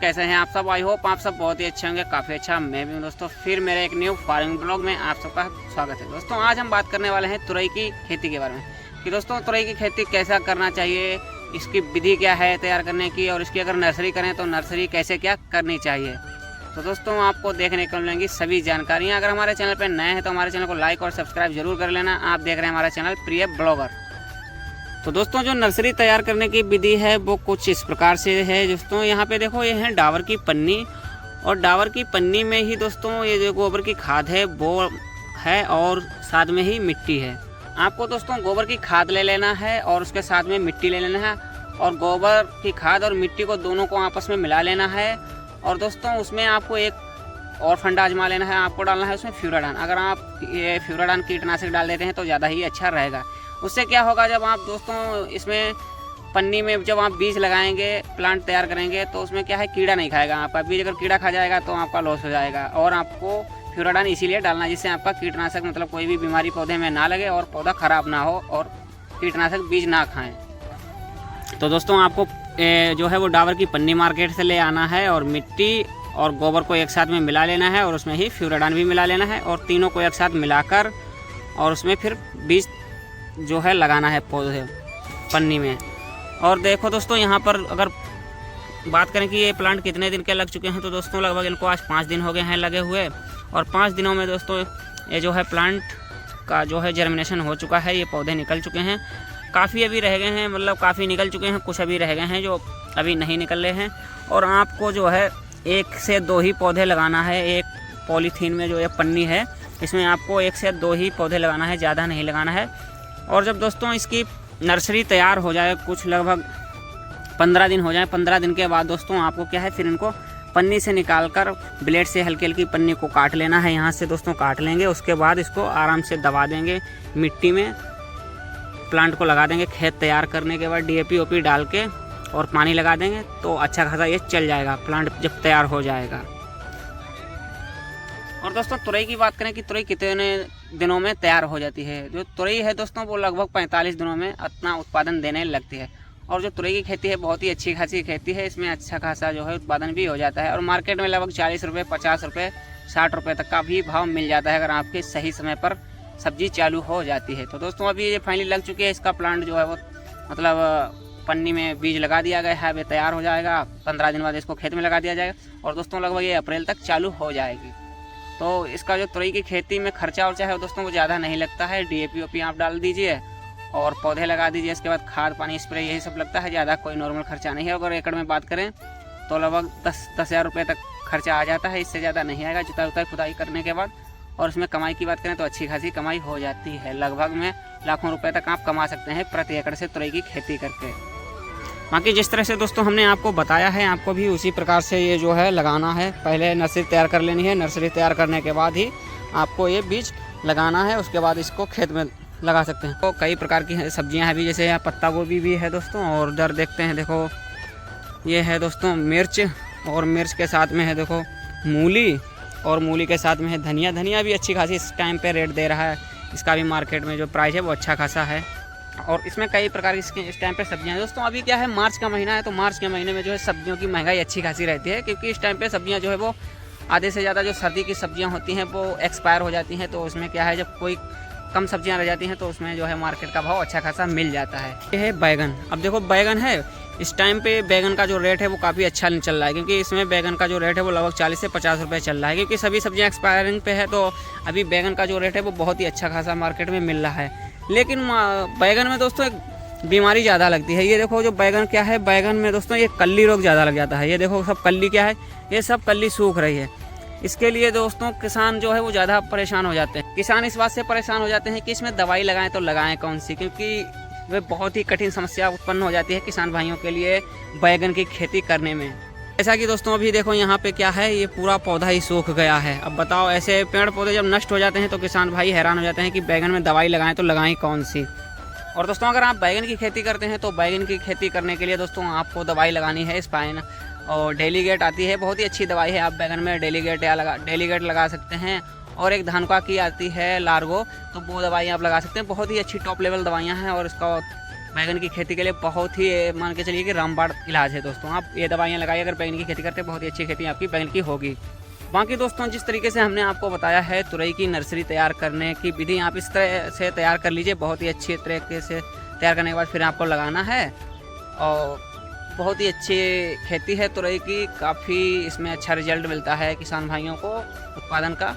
कैसे हैं आप सब। आई होप आप सब बहुत ही अच्छे होंगे, काफ़ी अच्छा मैं भी हूं दोस्तों। फिर मेरे एक न्यू फार्मिंग ब्लॉग में आप सबका स्वागत है दोस्तों। आज हम बात करने वाले हैं तुरई की खेती के बारे में कि दोस्तों तुरई की खेती कैसा करना चाहिए, इसकी विधि क्या है तैयार करने की, और इसकी अगर नर्सरी करें तो नर्सरी कैसे क्या करनी चाहिए। तो दोस्तों आपको देखने को मिलेंगी सभी जानकारियाँ। अगर हमारे चैनल पर नए हैं तो हमारे चैनल को लाइक और सब्सक्राइब जरूर कर लेना। आप देख रहे हैं हमारा चैनल प्रिय ब्लॉगर। तो दोस्तों जो नर्सरी तैयार करने की विधि है वो कुछ इस प्रकार से है दोस्तों। यहाँ पे देखो ये है डाबर की पन्नी, और डाबर की पन्नी में ही दोस्तों ये जो गोबर की खाद है वो है, और साथ में ही मिट्टी है। आपको दोस्तों गोबर की खाद ले लेना है और उसके साथ में मिट्टी ले लेना है, और गोबर की खाद और मिट्टी को दोनों को आपस में मिला लेना है। और दोस्तों उसमें आपको एक और फंडा आजमा लेना है, आपको डालना है उसमें फ्यूराडान। अगर आप ये फ्यूराडान कीटनाशक डाल देते हैं तो ज़्यादा ही अच्छा रहेगा। उससे क्या होगा, जब आप दोस्तों इसमें पन्नी में जब आप बीज लगाएंगे, प्लांट तैयार करेंगे, तो उसमें क्या है कीड़ा नहीं खाएगा आपका बीज। अगर कीड़ा खा जाएगा तो आपका लॉस हो जाएगा। और आपको फ्यूराडान इसीलिए डालना है जिससे आपका कीटनाशक मतलब कोई भी बीमारी पौधे में ना लगे और पौधा ख़राब ना हो और कीटनाशक बीज ना खाएँ। तो दोस्तों आपको जो है वो डाबर की पन्नी मार्केट से ले आना है, और मिट्टी और गोबर को एक साथ में मिला लेना है, और उसमें ही फ्यूराडान भी मिला लेना है, और तीनों को एक साथ मिलाकर और उसमें फिर बीज जो है लगाना है पौधे पन्नी में। और देखो दोस्तों यहाँ पर अगर बात करें कि ये प्लांट कितने दिन के लग चुके हैं, तो दोस्तों लगभग इनको आज 5 दिन हो गए हैं लगे हुए। और 5 दिनों में दोस्तों ये जो है प्लांट का जो है जर्मिनेशन हो चुका है, ये पौधे निकल चुके हैं। काफ़ी अभी रह गए हैं, मतलब काफ़ी निकल चुके हैं, कुछ अभी रह गए हैं जो अभी नहीं निकल रहे हैं। और आपको जो है 1 से 2 ही पौधे लगाना है। एक पॉलीथीन में जो ये पन्नी है इसमें आपको 1 से 2 ही पौधे लगाना है, ज़्यादा नहीं लगाना है। और जब दोस्तों इसकी नर्सरी तैयार हो जाए, कुछ लगभग 15 दिन हो जाए, 15 दिन के बाद दोस्तों आपको क्या है फिर इनको पन्नी से निकालकर ब्लेड से हल्की हल्की पन्नी को काट लेना है। यहाँ से दोस्तों काट लेंगे, उसके बाद इसको आराम से दबा देंगे मिट्टी में, प्लांट को लगा देंगे। खेत तैयार करने के बाद DAP OP डाल के और पानी लगा देंगे तो अच्छा खासा ये चल जाएगा प्लांट जब तैयार हो जाएगा। और दोस्तों तुरई की बात करें कि तुरई कितने दिनों में तैयार हो जाती है। जो तुरई है दोस्तों वो लगभग 45 दिनों में अपना उत्पादन देने लगती है। और जो तुरई की खेती है बहुत ही अच्छी खासी खेती है, इसमें अच्छा खासा जो है उत्पादन भी हो जाता है। और मार्केट में लगभग 40 रुपये, 50 रुपये, 60 रुपये तक का भी भाव मिल जाता है अगर आपके सही समय पर सब्जी चालू हो जाती है। तो दोस्तों अभी ये फाइनली लग चुकी है, इसका प्लांट जो है वो मतलब पन्नी में बीज लगा दिया गया है, वे तैयार हो जाएगा। 15 दिन बाद इसको खेत में लगा दिया जाएगा, और दोस्तों लगभग ये अप्रैल तक चालू हो जाएगी। तो इसका जो तुरई की खेती में खर्चा और है दोस्तों वो ज़्यादा नहीं लगता है। DAP OP आप डाल दीजिए और पौधे लगा दीजिए, इसके बाद खाद पानी स्प्रे यही सब लगता है, ज़्यादा कोई नॉर्मल खर्चा नहीं है। अगर एकड़ में बात करें तो लगभग 10,000 रुपये तक खर्चा आ जाता है, इससे ज़्यादा नहीं आएगा जुताई उताई खुदाई करने के बाद। और इसमें कमाई की बात करें तो अच्छी खासी कमाई हो जाती है, लगभग में लाखों रुपए तक आप कमा सकते हैं प्रति एकड़ से तुरई की खेती करके। बाकी जिस तरह से दोस्तों हमने आपको बताया है, आपको भी उसी प्रकार से ये जो है लगाना है। पहले नर्सरी तैयार कर लेनी है, नर्सरी तैयार करने के बाद ही आपको ये बीज लगाना है, उसके बाद इसको खेत में लगा सकते हैं। तो कई प्रकार की सब्जियां हैं भी, जैसे यहाँ पत्ता गोभी भी है दोस्तों। और उधर देखते हैं, देखो ये है दोस्तों मिर्च, और मिर्च के साथ में है देखो मूली, और मूली के साथ में है धनिया। धनिया भी अच्छी खासी इस टाइम पे रेट दे रहा है, इसका भी मार्केट में जो प्राइस है वो अच्छा खासा है। और इसमें कई प्रकार की इस टाइम पे सब्जियां हैं दोस्तों। अभी क्या है, मार्च का महीना है, तो मार्च के महीने में जो है सब्जियों की महंगाई अच्छी खासी रहती है, क्योंकि इस टाइम पे सब्जियां जो है वो आधे से ज़्यादा जो सर्दी की सब्जियां होती हैं वो एक्सपायर हो जाती हैं। तो उसमें क्या है, जब कोई कम सब्जियां रह जाती हैं तो उसमें जो है मार्केट का भाव अच्छा खासा मिल जाता है। ये है बैगन। अब देखो बैगन है, इस टाइम पे बैगन का जो रेट है वो काफ़ी अच्छा चल रहा है, क्योंकि इसमें बैगन का जो रेट है वो लगभग 40 से 50 रुपये चल रहा है, क्योंकि सभी सब्जियां एक्सपायरिंग पे है। तो अभी बैगन का जो रेट है वो बहुत ही अच्छा खासा मार्केट में मिल रहा है। लेकिन बैगन में दोस्तों एक बीमारी ज़्यादा लगती है। ये देखो जो बैगन क्या है, बैगन में दोस्तों ये कल्ली रोग ज़्यादा लग जाता है। ये देखो सब कल्ली क्या है, ये सब कल्ली सूख रही है। इसके लिए दोस्तों किसान जो है वो ज़्यादा परेशान हो जाते हैं। किसान इस बात से परेशान हो जाते हैं कि इसमें दवाई लगाएं तो लगाएं कौन सी, क्योंकि वे बहुत ही कठिन समस्या उत्पन्न हो जाती है किसान भाइयों के लिए बैगन की खेती करने में। ऐसा कि दोस्तों अभी देखो यहाँ पे क्या है, ये पूरा पौधा ही सूख गया है। अब बताओ, ऐसे पेड़ पौधे जब नष्ट हो जाते हैं तो किसान भाई हैरान हो जाते हैं कि बैगन में दवाई लगाएं तो लगाएं कौन सी। और दोस्तों अगर आप बैगन की खेती करते हैं तो बैगन की खेती करने के लिए दोस्तों आपको दवाई लगानी है स्पाइन, और डेलीगेट आती है, बहुत ही अच्छी दवाई है। आप बैगन में डेलीगेट लगा सकते हैं। और एक धानुका की आती है लार्गो, तो वो दवाई आप लगा सकते हैं। बहुत ही अच्छी टॉप लेवल दवाइयाँ हैं, और इसका बैगन की खेती के लिए बहुत ही मान के चलिए कि रामबाण इलाज है दोस्तों। आप ये दवाइयाँ लगाइए, अगर बैगन की खेती करते हैं बहुत ही अच्छी खेती आपकी बैगन की होगी। बाकी दोस्तों जिस तरीके से हमने आपको बताया है तुरई की नर्सरी तैयार करने की विधि, आप इस तरह से तैयार कर लीजिए। बहुत ही अच्छी तरीके से तैयार करने के बाद फिर आपको लगाना है और बहुत ही अच्छी खेती है तुरई की। काफ़ी इसमें अच्छा रिजल्ट मिलता है किसान भाइयों को उत्पादन का।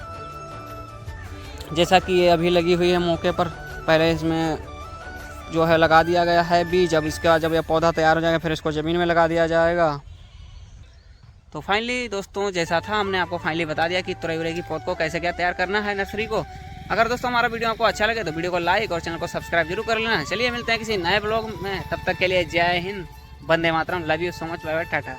जैसा कि ये अभी लगी हुई है मौके पर, पहले इसमें जो है लगा दिया गया है बीज। अब इसका जब यह पौधा तैयार हो जाएगा फिर इसको ज़मीन में लगा दिया जाएगा। तो फाइनली दोस्तों जैसा था हमने आपको फाइनली बता दिया कि तुरई उरई की पौध को कैसे क्या तैयार करना है नर्सरी को। अगर दोस्तों हमारा वीडियो आपको अच्छा लगे तो वीडियो को लाइक और चैनल को सब्सक्राइब जरूर कर लेना। चलिए मिलते हैं किसी नए ब्लॉग में, तब तक के लिए जय हिंद, वंदे मातरम, love you so much, bye bye, Tata.